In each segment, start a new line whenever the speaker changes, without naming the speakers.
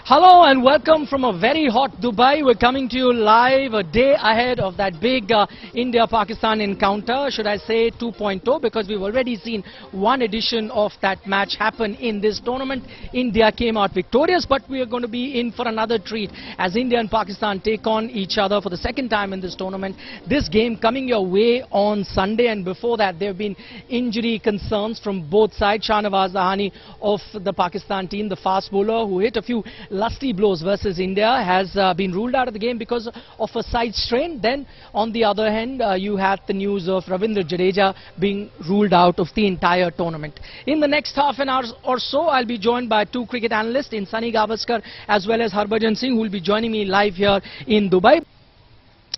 Hello and welcome from a very hot Dubai. We're coming to you live a day ahead of that big India-Pakistan encounter, should I say 2.0, because we've already seen one edition of that match happen in this tournament. India came out victorious, but we are going to be in for another treat as India and Pakistan take on each other for the second time in this tournament. This game coming your way on Sunday, and before that there have been injury concerns from both sides. Shahnawaz Dahani of the Pakistan team, the fast bowler who hit a few lusty blows versus India, has been ruled out of the game because of a side strain. Then on the other hand, you had the news of Ravindra Jadeja being ruled out of the entire tournament. In the next half an hour or so, I'll be joined by two cricket analysts in Sunny Gavaskar as well as Harbhajan Singh, who will be joining me live here in Dubai.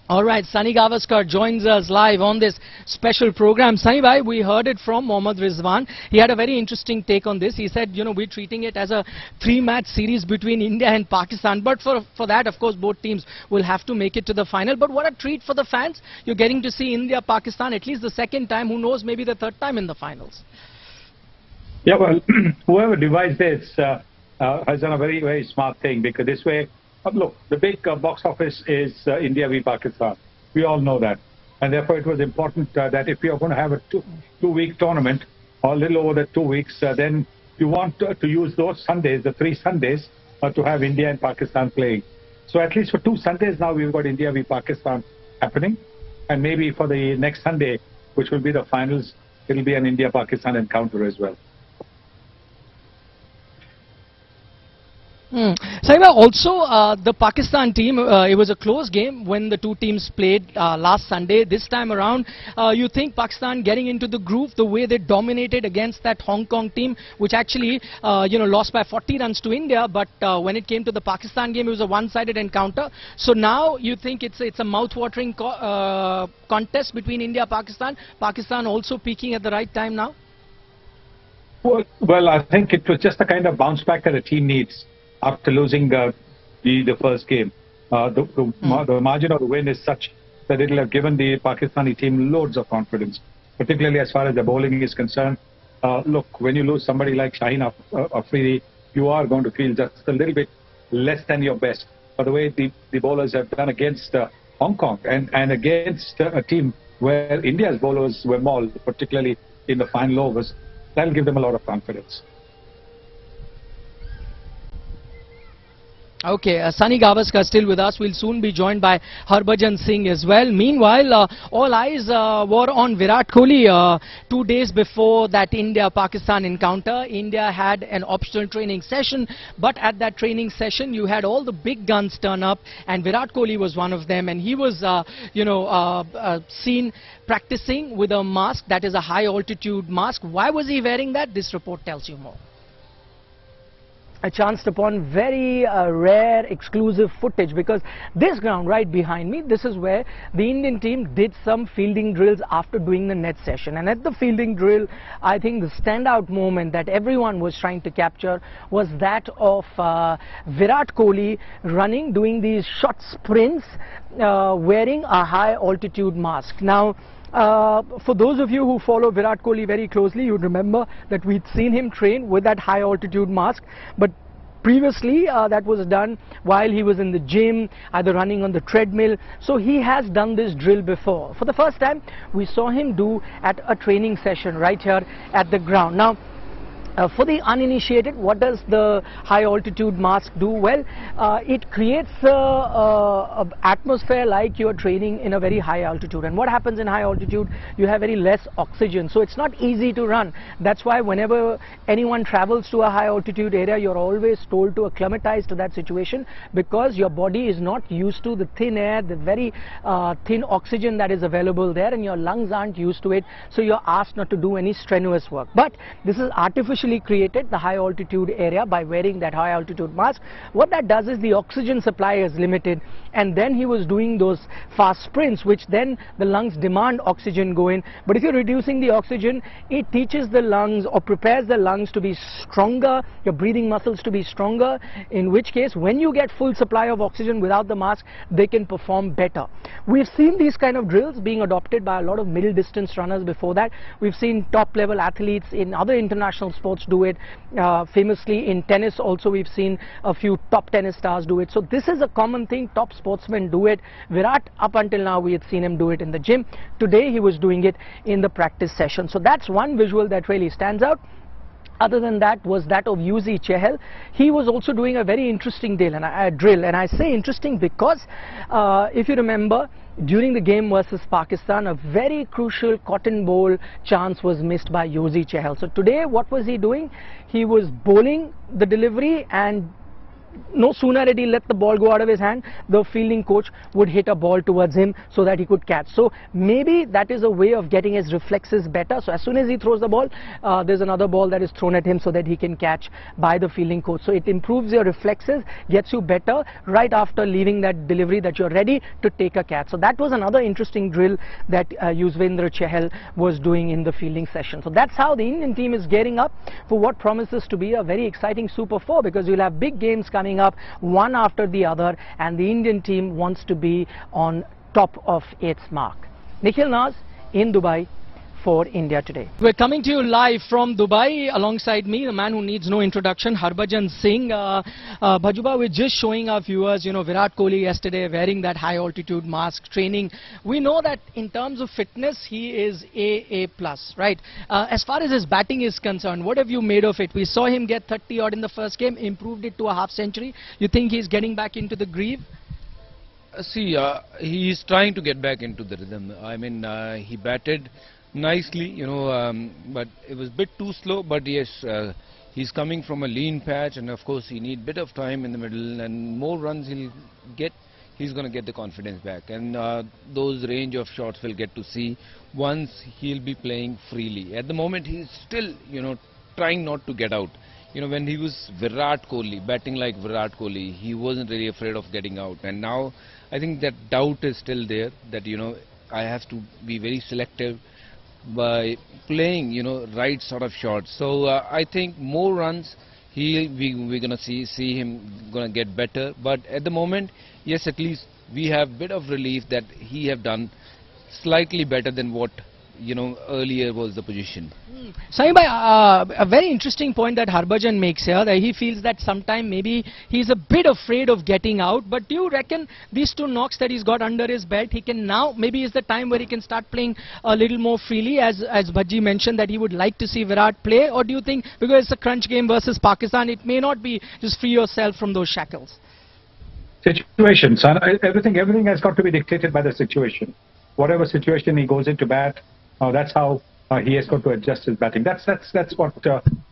Alright, Sunny Gavaskar joins us live on this special program. Sunny bhai, we heard it from Mohammad Rizwan. He had a very interesting take on this. He said, you know, we're treating it as a three-match series between India and Pakistan. But for that, of course, both teams will have to make it to the final. But what a treat for the fans. You're getting to see India-Pakistan at least the second time. Who knows, maybe the third time in the finals.
Yeah, well, whoever devised this has done a very, very smart thing, because this way, look, the big box office is India v Pakistan. We all know that. And therefore, it was important that if you are going to have a two-week tournament, or a little over the 2 weeks, then you want to use those Sundays, the 3 Sundays, to have India and Pakistan playing. So at least for 2 Sundays now, we've got India v Pakistan happening. And maybe for the next Sunday, which will be the finals, it'll be an India-Pakistan encounter as well.
Sahiba, also the Pakistan team, it was a close game when the two teams played last Sunday. This time around, you think Pakistan getting into the groove, the way they dominated against that Hong Kong team, which actually lost by 40 runs to India, but when it came to the Pakistan game, it was a one-sided encounter. So now you think it's a mouth-watering contest between India and Pakistan. Pakistan also peaking at the right time now?
Well, I think it was just the kind of bounce back that a team needs after losing the first game. The margin of the win is such that it will have given the Pakistani team loads of confidence, particularly as far as the bowling is concerned. Look, when you lose somebody like Shaheen Afridi, you are going to feel just a little bit less than your best. But the way the bowlers have done against Hong Kong and against a team where India's bowlers were mauled, particularly in the final overs, that will give them a lot of confidence.
Okay, Sunny Gavaskar still with us. We'll soon be joined by Harbhajan Singh as well. Meanwhile, all eyes were on Virat Kohli. 2 days before that India-Pakistan encounter, India had an optional training session. But at that training session, you had all the big guns turn up, and Virat Kohli was one of them. And he was, seen practicing with a mask that is a high-altitude mask. Why was he wearing that? This report tells you more. I chanced upon very rare exclusive footage, because this ground right behind me, this is where the Indian team did some fielding drills after doing the net session. And at the fielding drill, I think the standout moment that everyone was trying to capture was that of Virat Kohli running, doing these short sprints, wearing a high altitude mask. Now, for those of you who follow Virat Kohli very closely, you'd remember that we'd seen him train with that high altitude mask, but previously that was done while he was in the gym, either running on the treadmill. So he has done this drill before. For the first time, we saw him do at a training session right here at the ground. Now, for the uninitiated, what does the high altitude mask do? Well, it creates an atmosphere like you're training in a very high altitude. And what happens in high altitude? You have very less oxygen, so it's not easy to run. That's why whenever anyone travels to a high altitude area, you're always told to acclimatize to that situation, because your body is not used to the thin air, the very thin oxygen that is available there, and your lungs aren't used to it, so you're asked not to do any strenuous work. But this is artificially created, the high altitude area, by wearing that high altitude mask. What that does is the oxygen supply is limited, and then he was doing those fast sprints, which then the lungs demand oxygen go in. But if you're reducing the oxygen, it teaches the lungs or prepares the lungs to be stronger, your breathing muscles to be stronger, in which case when you get full supply of oxygen without the mask, they can perform better. We've seen these kind of drills being adopted by a lot of middle distance runners before that. We've seen top level athletes in other international sports sports do it. Famously in tennis also we've seen a few top tennis stars do it. So this is a common thing. Top sportsmen do it. Virat, up until now we had seen him do it in the gym. Today he was doing it in the practice session. So that's one visual that really stands out. Other than that was that of Yuzi Chahal. He was also doing a very interesting drill, and I say interesting because if you remember, during the game versus Pakistan, a very crucial cotton bowl chance was missed by Yuzi Chahal. So today, what was he doing? He was bowling the delivery, and no sooner did he let the ball go out of his hand, the fielding coach would hit a ball towards him so that he could catch. So maybe that is a way of getting his reflexes better. So as soon as he throws the ball, there's another ball that is thrown at him so that he can catch by the fielding coach. So it improves your reflexes, gets you better right after leaving that delivery, that you're ready to take a catch. So that was another interesting drill that Ravindra Jadeja was doing in the fielding session. So that's how the Indian team is gearing up for what promises to be a very exciting Super 4, because you'll have big games coming up one after the other, and the Indian team wants to be on top of its mark. Nikhil Naz in Dubai for India Today. We're coming to you live from Dubai. Alongside me, the man who needs no introduction, Harbhajan Singh. Bhajuba, we're just showing our viewers, Virat Kohli yesterday wearing that high altitude mask, training. We know that in terms of fitness, he is A+, right? As far as his batting is concerned, what have you made of it? We saw him get 30 odd in the first game, improved it to a half century. You think he's getting back into the groove?
See, he is trying to get back into the rhythm. I mean, he batted nicely, but it was a bit too slow. But yes, he's coming from a lean patch, and of course he needs a bit of time in the middle, and more runs he'll get, he's going to get the confidence back, and those range of shots we'll get to see once he'll be playing freely. At the moment he's still, trying not to get out. When he was Virat Kohli, batting like Virat Kohli, he wasn't really afraid of getting out, and now I think that doubt is still there, that I have to be very selective by playing right sort of shots. So I think more runs we're gonna see him gonna get better. But at the moment, yes, at least we have bit of relief that he have done slightly better than what earlier was the position.
Sahi bhai, a very interesting point that Harbhajan makes here, that he feels that sometime maybe he's a bit afraid of getting out. But do you reckon these 2 knocks that he's got under his belt, he can now, maybe is the time where he can start playing a little more freely, as Bhaji mentioned that he would like to see Virat play? Or do you think because it's a crunch game versus Pakistan, it may not be just free yourself from those shackles?
Situation, son. Everything has got to be dictated by the situation. Whatever situation he goes into bat, that's how he has got to adjust his batting. That's what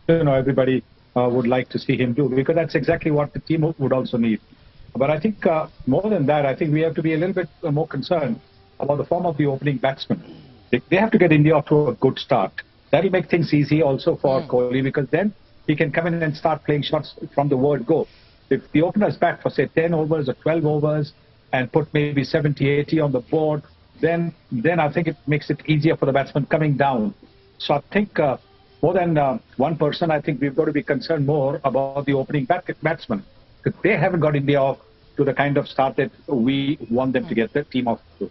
everybody would like to see him do, because that's exactly what the team would also need. But I think more than that, I think we have to be a little bit more concerned about the form of the opening batsmen. They have to get India off to a good start. That'll make things easy also for Kohli, because then he can come in and start playing shots from the word go. If the openers bat for say 10 overs or 12 overs and put maybe 70, 80 on the board, then I think it makes it easier for the batsman coming down. So I think more than one person, I think we've got to be concerned more about the opening batsmen, because they haven't got India off to the kind of start that we want them to get the team off to.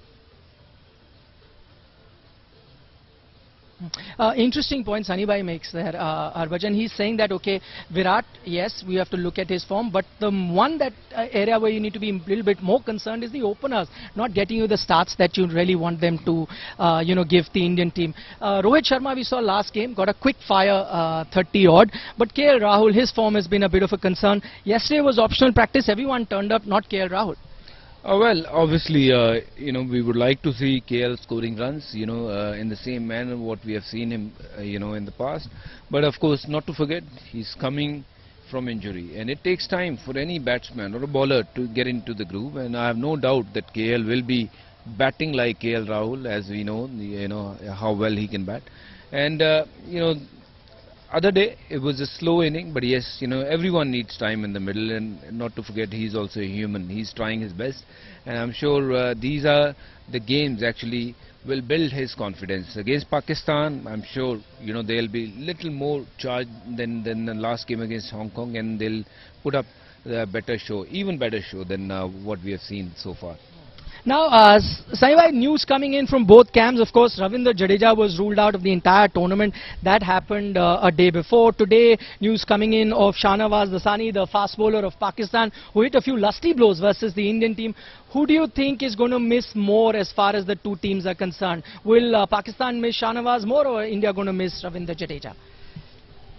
Interesting point Sunny Bhai makes there, Harbhajan. He's saying that, okay, Virat, yes, we have to look at his form, but the one area where you need to be a little bit more concerned is the openers, not getting you the starts that you really want them to, give the Indian team. Rohit Sharma, we saw last game, got a quick fire 30 odd, but KL Rahul, his form has been a bit of a concern. Yesterday was optional practice, everyone turned up, not KL Rahul.
Well, obviously, we would like to see KL scoring runs, in the same manner what we have seen him, in the past. But of course, not to forget, he's coming from injury, and it takes time for any batsman or a bowler to get into the groove. And I have no doubt that KL will be batting like KL Rahul, as we know, how well he can bat. And other day it was a slow inning, but yes, everyone needs time in the middle, and not to forget he's also a human. He's trying his best, and I'm sure these are the games actually will build his confidence. Against Pakistan, I'm sure they'll be little more charged than the last game against Hong Kong, and they'll put up a better show, even better show than what we have seen so far.
Now, Saibhai, news coming in from both camps. Of course, Ravindra Jadeja was ruled out of the entire tournament. That happened a day before. Today, news coming in of Shahnawaz Dasani, the fast bowler of Pakistan, who hit a few lusty blows versus the Indian team. Who do you think is going to miss more as far as the two teams are concerned? Will Pakistan miss Shahnawaz more, or India going to miss Ravindra Jadeja?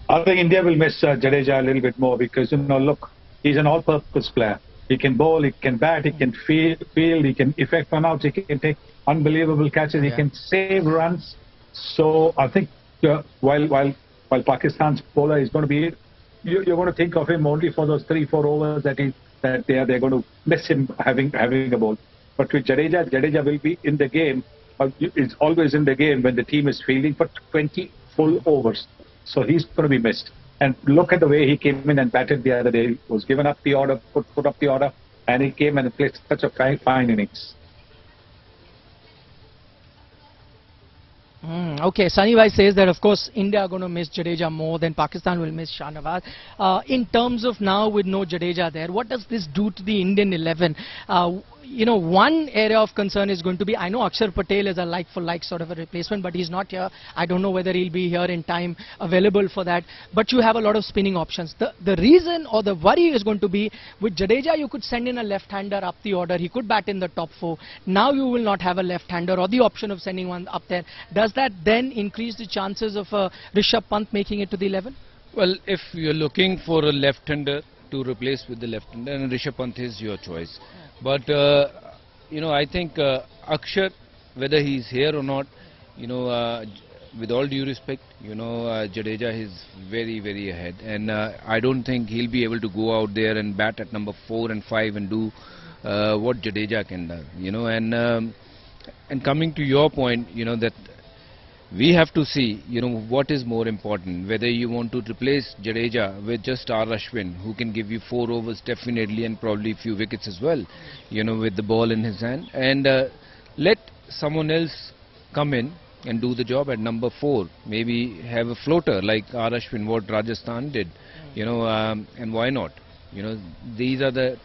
I think India will miss Jadeja a little bit more because, look, he's an all-purpose player. He can bowl, he can bat, he can field, he can effect run-outs, he can take unbelievable catches, he can save runs. So I think while Pakistan's bowler is going to be, you're going to think of him only for those 3-4 overs that they're going to miss him having a ball. But with Jadeja will be in the game. Is always in the game when the team is fielding for 20 full overs. So he's going to be missed. And look at the way he came in and batted the other day. He was given up the order, put up the order, and he came and played such a fine innings.
Okay, Sunny Bhai says that of course India are going to miss Jadeja more than Pakistan will miss Shahnawaz. In terms of now with no Jadeja there, what does this do to the Indian 11? One area of concern is going to be, I know Akshar Patel is a like-for-like sort of a replacement, but he's not here. I don't know whether he'll be here in time available for that. But you have a lot of spinning options. The reason or the worry is going to be, with Jadeja, you could send in a left-hander up the order. He could bat in the top 4. Now you will not have a left-hander or the option of sending one up there. Does that then increase the chances of Rishabh Pant making it to the 11?
Well, if you're looking for a left-hander to replace with the left-hander, and Rishabh Pant is your choice. But, I think Akshar, whether he's here or not, with all due respect, Jadeja is very, very ahead. And I don't think he'll be able to go out there and bat at number 4 and 5 and do what Jadeja can do, and coming to your point, that we have to see, what is more important, whether you want to replace Jadeja with just R. Ashwin, who can give you 4 overs definitely and probably a few wickets as well, with the ball in his hand, and let someone else come in and do the job at number 4, maybe have a floater like R. Ashwin, what Rajasthan did, and why not? These are the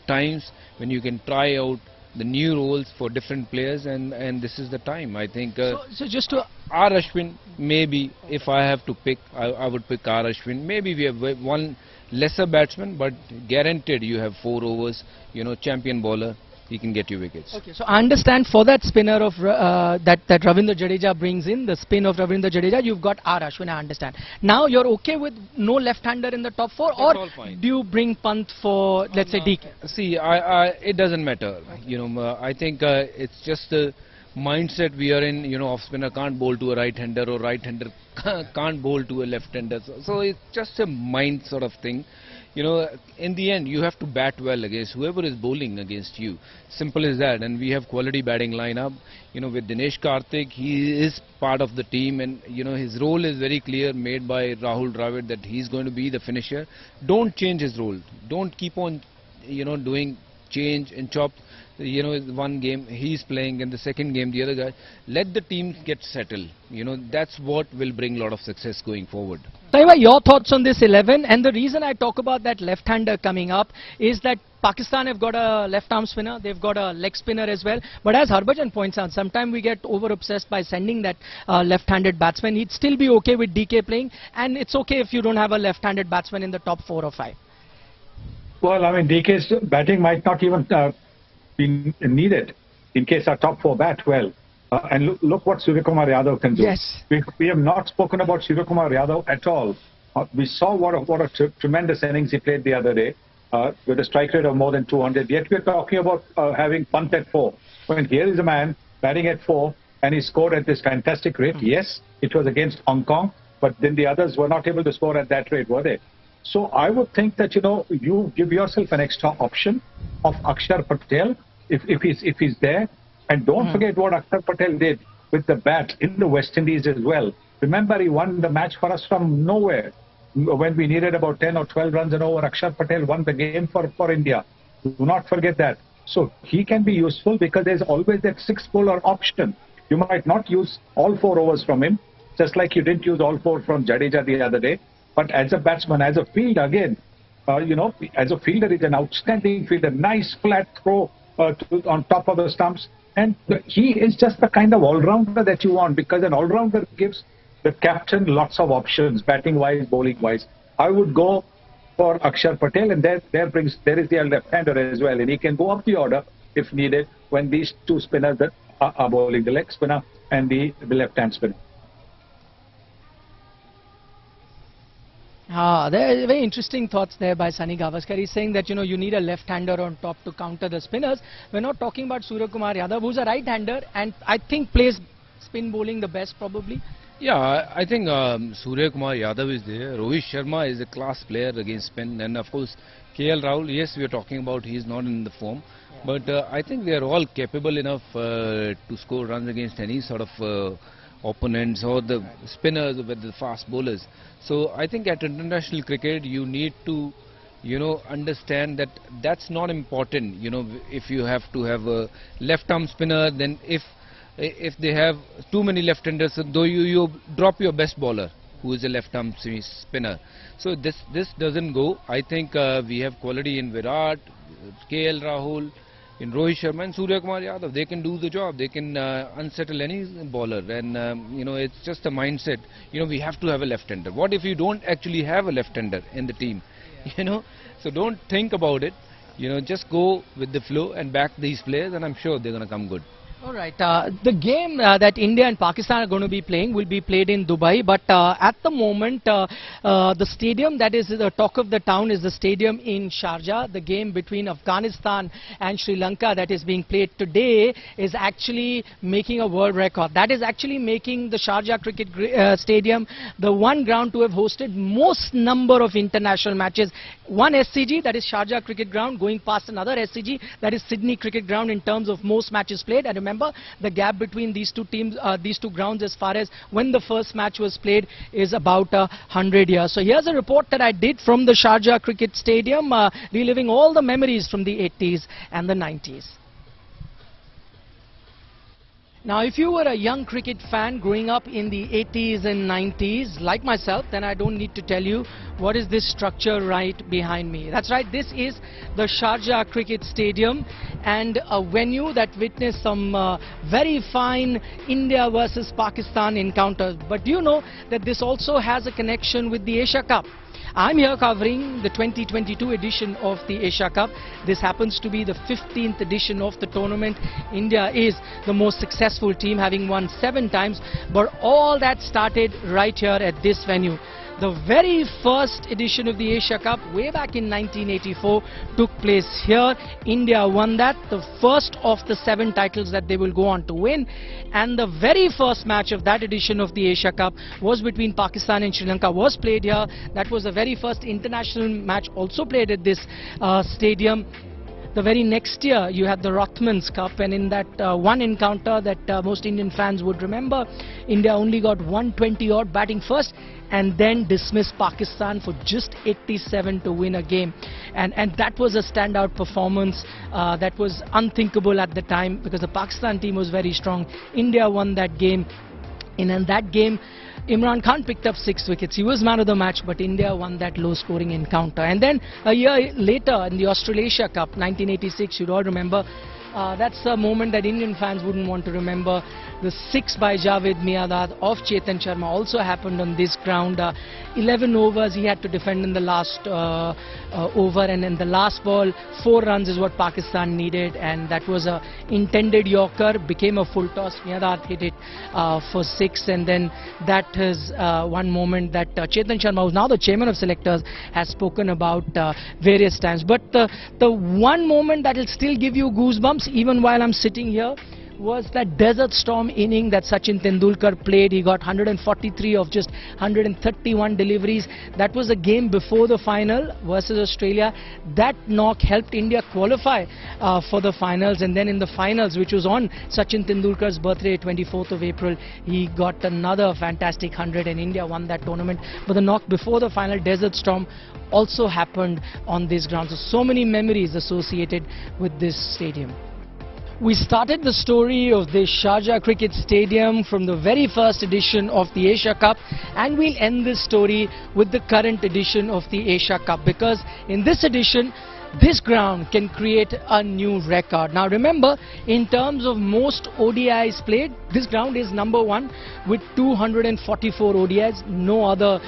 times when you can try out the new roles for different players, and this is the time. I think
so just to
R. Ashwin, maybe if I have to pick, I would pick R. Ashwin. Maybe we have one lesser batsman, but guaranteed you have 4 overs, champion bowler, he can get you wickets.
Okay, so I understand for that spinner of that Ravindra Jadeja brings in, the spin of Ravindra Jadeja, you've got R. Ashwin, I understand. Now you're okay with no left-hander in the top 4, or do you bring Pant for, let's say, DK?
See, it doesn't matter. I think it's just the mindset we are in. Off-spinner can't bowl to a right-hander, or right-hander can't bowl to a left-hander. So it's just a mind sort of thing. In the end, you have to bat well against whoever is bowling against you. Simple as that. And we have quality batting lineup. With Dinesh Karthik, he is part of the team, and his role is very clear, made by Rahul Dravid, that he's going to be the finisher. Don't change his role. Don't keep on, doing change and chop. One game he's playing, and the second game the other guy. Let the team get settled. That's what will bring a lot of success going forward.
Saiva, your thoughts on this 11? And the reason I talk about that left-hander coming up is that Pakistan have got a left-arm spinner, they've got a leg spinner as well. But as Harbhajan points out, sometimes we get over-obsessed by sending that left-handed batsman. He'd still be okay with DK playing, and it's okay if you don't have a left-handed batsman in the top 4 or 5.
Well, DK's batting might not even be needed in case our top 4 bat well. And look what Suryakumar Yadav can do.
Yes.
We have not spoken about Suryakumar Yadav at all. We saw what a tremendous innings he played the other day with a strike rate of more than 200. Yet we're talking about having Pant at 4. When here is a man batting at 4 and he scored at this fantastic rate. Yes, it was against Hong Kong, but then the others were not able to score at that rate, were they? So I would think that, you give yourself an extra option of Akshar Patel if he's there. And don't forget what Akshar Patel did with the bat in the West Indies as well. Remember, he won the match for us from nowhere. When we needed about 10 or 12 runs and over, Akshar Patel won the game for India. Do not forget that. So he can be useful because there's always that 6-bowler option. You might not use all 4 overs from him, just like you didn't use all 4 from Jadeja the other day. But as a batsman, as a fielder, again, as a fielder, he's an outstanding fielder. Nice flat throw on top of the stumps. And he is just the kind of all-rounder that you want, because an all-rounder gives the captain lots of options, batting-wise, bowling-wise. I would go for Akshar Patel, and there is the left-hander as well, and he can go up the order if needed when these two spinners are bowling, the leg spinner and the left-hand spinner.
There are very interesting thoughts there by Sunny Gavaskar. He's saying that, you need a left-hander on top to counter the spinners. We're not talking about Surya Kumar Yadav, who's a right-hander, and I think plays spin bowling the best probably.
Yeah, I think Surya Kumar Yadav is there. Rohit Sharma is a class player against spin, and of course KL Rahul. Yes, we are talking about he's not in the form, but I think they are all capable enough to score runs against any sort of opponents or the spinners with the fast bowlers. So I think at international cricket you need to, understand that that's not important. If you have to have a left-arm spinner, then if they have too many left-handers, though you drop your best bowler who is a left-arm spinner. So this doesn't go. I think we have quality in Virat, KL Rahul, in Rohit Sharma and Surya Kumar Yadav. They can do the job. They can unsettle any bowler, and it's just a mindset. We have to have a left-hander. What if you don't actually have a left-hander in the team? So don't think about it. Just go with the flow and back these players, and I'm sure they're going to come good.
All right. The game that India and Pakistan are going to be playing will be played in Dubai, but at the moment the stadium that is the talk of the town is the stadium in Sharjah. The game between Afghanistan and Sri Lanka that is being played today is actually making a world record. That is actually making the Sharjah Cricket Stadium the one ground to have hosted most number of international matches. One SCG, that is Sharjah Cricket Ground, going past another SCG, that is Sydney Cricket Ground, in terms of most matches played. And remember, the gap between these two teams, these two grounds, as far as when the first match was played, is about 100 years. So here's a report that I did from the Sharjah Cricket Stadium, reliving all the memories from the 80s and the 90s. Now, if you were a young cricket fan growing up in the 80s and 90s, like myself, then I don't need to tell you what is this structure right behind me. That's right, this is the Sharjah Cricket Stadium, and a venue that witnessed some very fine India versus Pakistan encounters. But do you know that this also has a connection with the Asia Cup? I'm here covering the 2022 edition of the Asia Cup. This happens to be the 15th edition of the tournament. India is the most successful team, having won 7 times, but all that started right here at this venue. The very first edition of the Asia Cup, way back in 1984, took place here. India won that, the first of the 7 titles that they will go on to win. And the very first match of that edition of the Asia Cup was between Pakistan and Sri Lanka, was played here. That was the very first international match also played at this stadium. The very next year you had the Rothmans Cup, and in that one encounter that most Indian fans would remember, India only got 120 odd batting first and then dismissed Pakistan for just 87 to win a game. And that was a standout performance that was unthinkable at the time, because the Pakistan team was very strong. India won that game, and in that game Imran Khan picked up 6 wickets. He was man of the match, but India won that low-scoring encounter. And then a year later in the Australasia Cup, 1986, you'd all remember, that's a moment that Indian fans wouldn't want to remember. The 6 by Javed Miandad of Chetan Sharma also happened on this ground. 11 overs he had to defend in the last over, and in the last ball 4 runs is what Pakistan needed, and that was a intended Yorker, became a full toss. Miandad hit it for 6, and then that is one moment that Chetan Sharma, who's now the chairman of selectors, has spoken about various times. But the one moment that will still give you goosebumps even while I'm sitting here was that Desert Storm inning that Sachin Tendulkar played. He got 143 of just 131 deliveries. That was a game before the final versus Australia. That knock helped India qualify for the finals, and then in the finals, which was on Sachin Tendulkar's birthday, 24th of April, he got another fantastic 100 and India won that tournament. But the knock before the final, Desert Storm, also happened on this ground. So many memories associated with this stadium. We started the story of the Sharjah Cricket Stadium from the very first edition of the Asia Cup, and we'll end this story with the current edition of the Asia Cup, because in this edition this ground can create a new record. Now remember, in terms of most ODIs played, this ground is number one with 244 ODIs. No other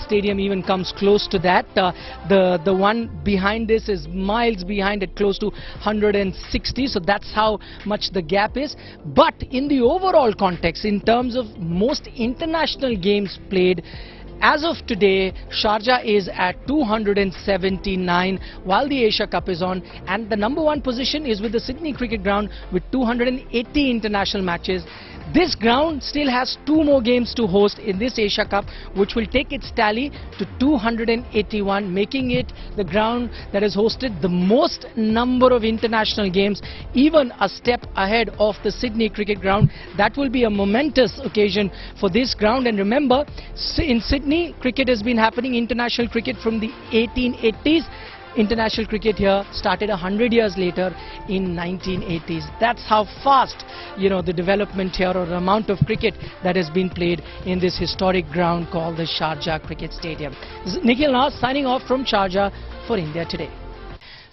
stadium even comes close to that. The one behind this is miles behind it, close to 160. So that's how much the gap is. But in the overall context, in terms of most international games played, as of today, Sharjah is at 279 while the Asia Cup is on, and the number one position is with the Sydney Cricket Ground with 280 international matches. This ground still has 2 more games to host in this Asia Cup, which will take its tally to 281, making it the ground that has hosted the most number of international games, even a step ahead of the Sydney Cricket Ground. That will be a momentous occasion for this ground. And remember, in Sydney, cricket has been happening, international cricket, from the 1880s. International cricket here started 100 years later in 1980s. That's how fast, the development here, or the amount of cricket that has been played in this historic ground called the Sharjah Cricket Stadium. This is Nikhil Nas signing off from Sharjah for India Today.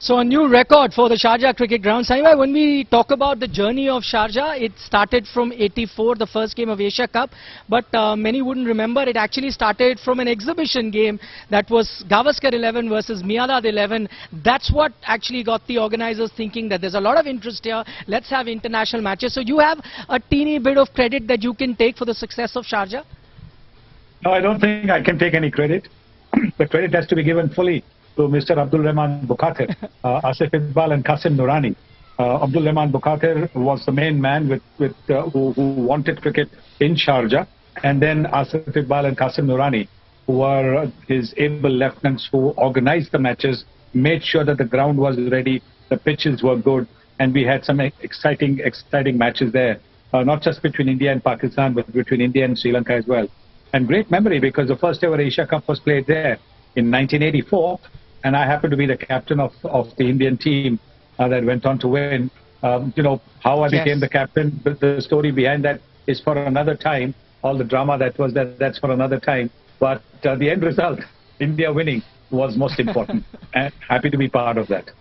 So a new record for the Sharjah Cricket Ground. Saima, when we talk about the journey of Sharjah, it started from 84, the first game of Asia Cup. But many wouldn't remember, it actually started from an exhibition game that was Gavaskar 11 versus Miadad 11. That's what actually got the organizers thinking that there's a lot of interest here. Let's have international matches. So you have a teeny bit of credit that you can take for the success of Sharjah?
No, I don't think I can take any credit. The credit has to be given fully to Mr. Abdul Rahman Bukhatir, Asif Iqbal and Qasim Nurani. Abdul Rahman Bukhatir was the main man who wanted cricket in Sharjah, and then Asif Iqbal and Qasim Nurani, who were his able lieutenants who organized the matches, made sure that the ground was ready, the pitches were good, and we had some exciting matches there, not just between India and Pakistan, but between India and Sri Lanka as well. And great memory, because the first ever Asia Cup was played there in 1984, and I happened to be the captain of the Indian team that went on to win. How I became the captain, the story behind that is for another time. All the drama that was there, that's for another time. But the end result, India winning, was most important. And happy to be part of that.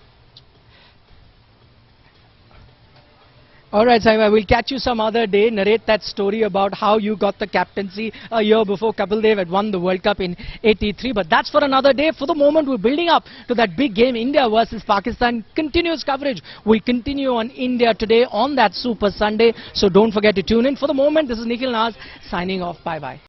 All right, Saima, we'll catch you some other day. Narrate that story about how you got the captaincy a year before Kapil Dev had won the World Cup in '83. But that's for another day. For the moment, we're building up to that big game, India versus Pakistan. Continuous coverage will continue on India Today on that Super Sunday. So don't forget to tune in. For the moment, this is Nikhil Nas signing off. Bye-bye.